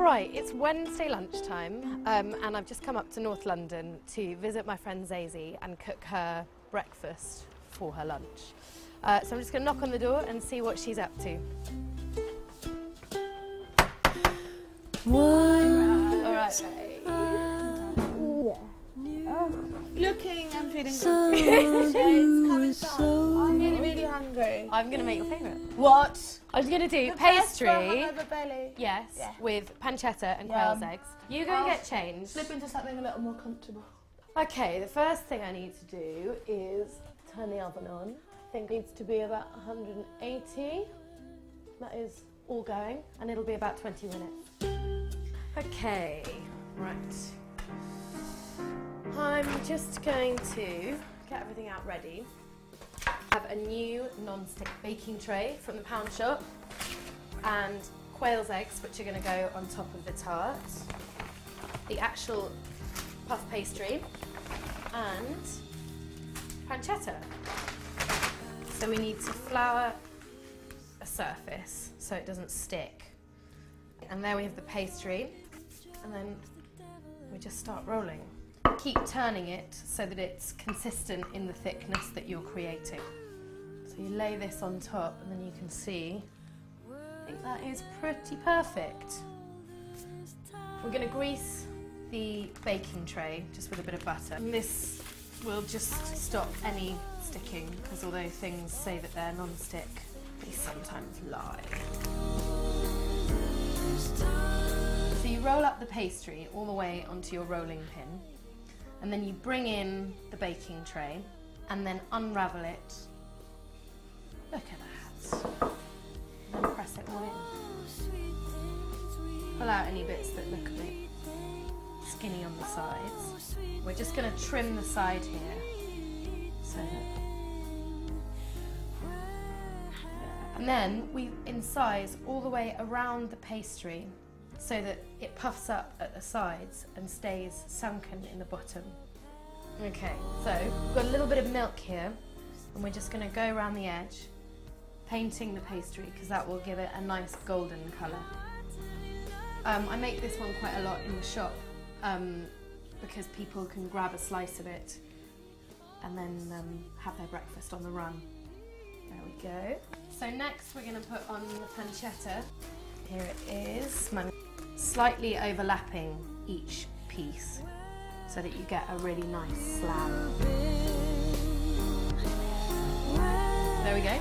Right, it's Wednesday lunchtime and I've just come up to North London to visit my friend Rosie and cook her breakfast for her lunch. So I'm just going to knock on the door and see what she's up to. Alright. Looking and feeling good. I'm really, really hungry. I'm going to make your favourite. What? I'm going to do The pastry. best for hungover belly. Yes, Yeah. with pancetta and quail's eggs. You go and get changed. Slip into something a little more comfortable. Okay, the first thing I need to do is turn the oven on. I think it needs to be about 180. That is all going, and it'll be about 20 minutes. Okay, right. I'm just going to get everything out ready. I have a new non-stick baking tray from the pound shop and quail's eggs, which are going to go on top of the tart, the actual puff pastry and pancetta. So we need to flour a surface so it doesn't stick. And there we have the pastry, and then we just start rolling. Keep turning it so that it's consistent in the thickness that you're creating. So you lay this on top and then you can see, I think that is pretty perfect. We're going to grease the baking tray just with a bit of butter. And this will just stop any sticking, because although things say that they're non-stick, they sometimes lie. So you roll up the pastry all the way onto your rolling pin, and then you bring in the baking tray and then unravel it. Look at that. And then press it all in. Pull out any bits that look a bit skinny on the sides. We're just going to trim the side here. So and then we incise all the way around the pastry so that it puffs up at the sides and stays sunken in the bottom. Okay, so we've got a little bit of milk here, and we're just going to go around the edge, painting the pastry because that will give it a nice golden colour. I make this one quite a lot in the shop because people can grab a slice of it and then have their breakfast on the run. There we go. So next we're going to put on the pancetta. Here it is, slightly overlapping each piece so that you get a really nice slab. There we go,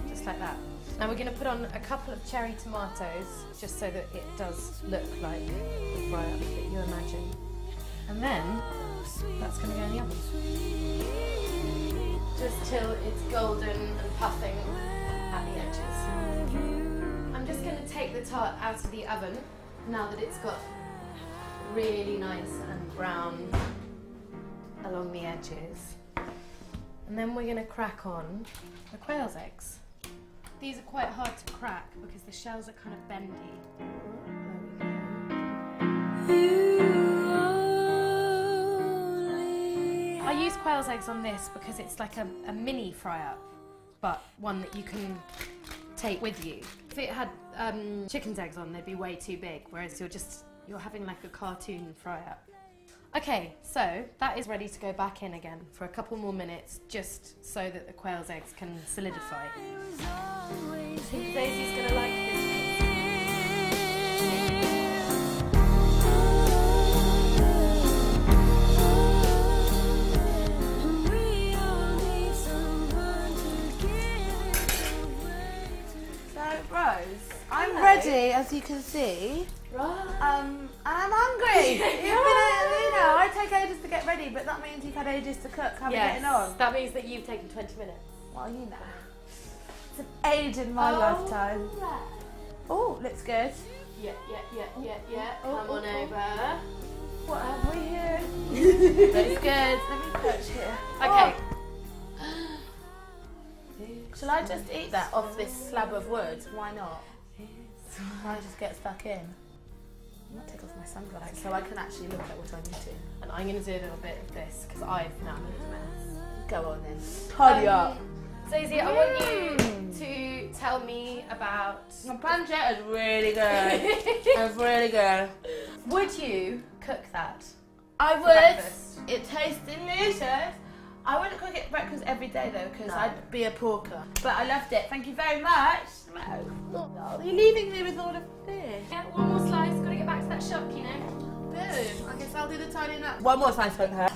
just like that. Now we're going to put on a couple of cherry tomatoes just so that it does look like the fry-up that you imagine. And then that's going to go in the oven. Just till it's golden and puffing at the edges. I'm just going to take the tart out of the oven now that it's got really nice and brown along the edges. And then we're going to crack on the quail's eggs. These are quite hard to crack because the shells are kind of bendy. I use quail's eggs on this because it's like a mini fry-up, but one that you can take with you. If it had chicken's eggs on, they'd be way too big, whereas you're having like a cartoon fry-up. Okay, so that is ready to go back in again for a couple more minutes, just so that the quail's eggs can solidify. I think Rosie's gonna like this. So, Rose, I'm ready, as you can see. Right. And I'm hungry. I take ages to get ready, but that means you've had ages to cook. How are we getting on? That means that you've taken 20 minutes. Well, you know. It's an age in my lifetime. Right. Oh, looks good. Yeah. Oh, Come on over. What have we here? Looks good. Let me perch here. Okay. Oh. Shall I just eat that off this slab of wood? Why not? I just get stuck in. I'm going to take off my sunglasses so I can actually look at what I'm eating. And I'm going to do a little bit of this because I've now made a mess. Go on then. Tidy up. Rosie, I want you to tell me about... My pancetta is really good. It's really good. Would you cook that? I for would. breakfast? It tastes delicious. I wouldn't cook it for breakfast every day though, because I'd be a porker. But I loved it. Thank you very much. Oh, you're leaving me with all of this. Yeah, one more slice. Got to get back to that shop, you know. Boom. I guess I'll do the tiny nut. One more slice for her.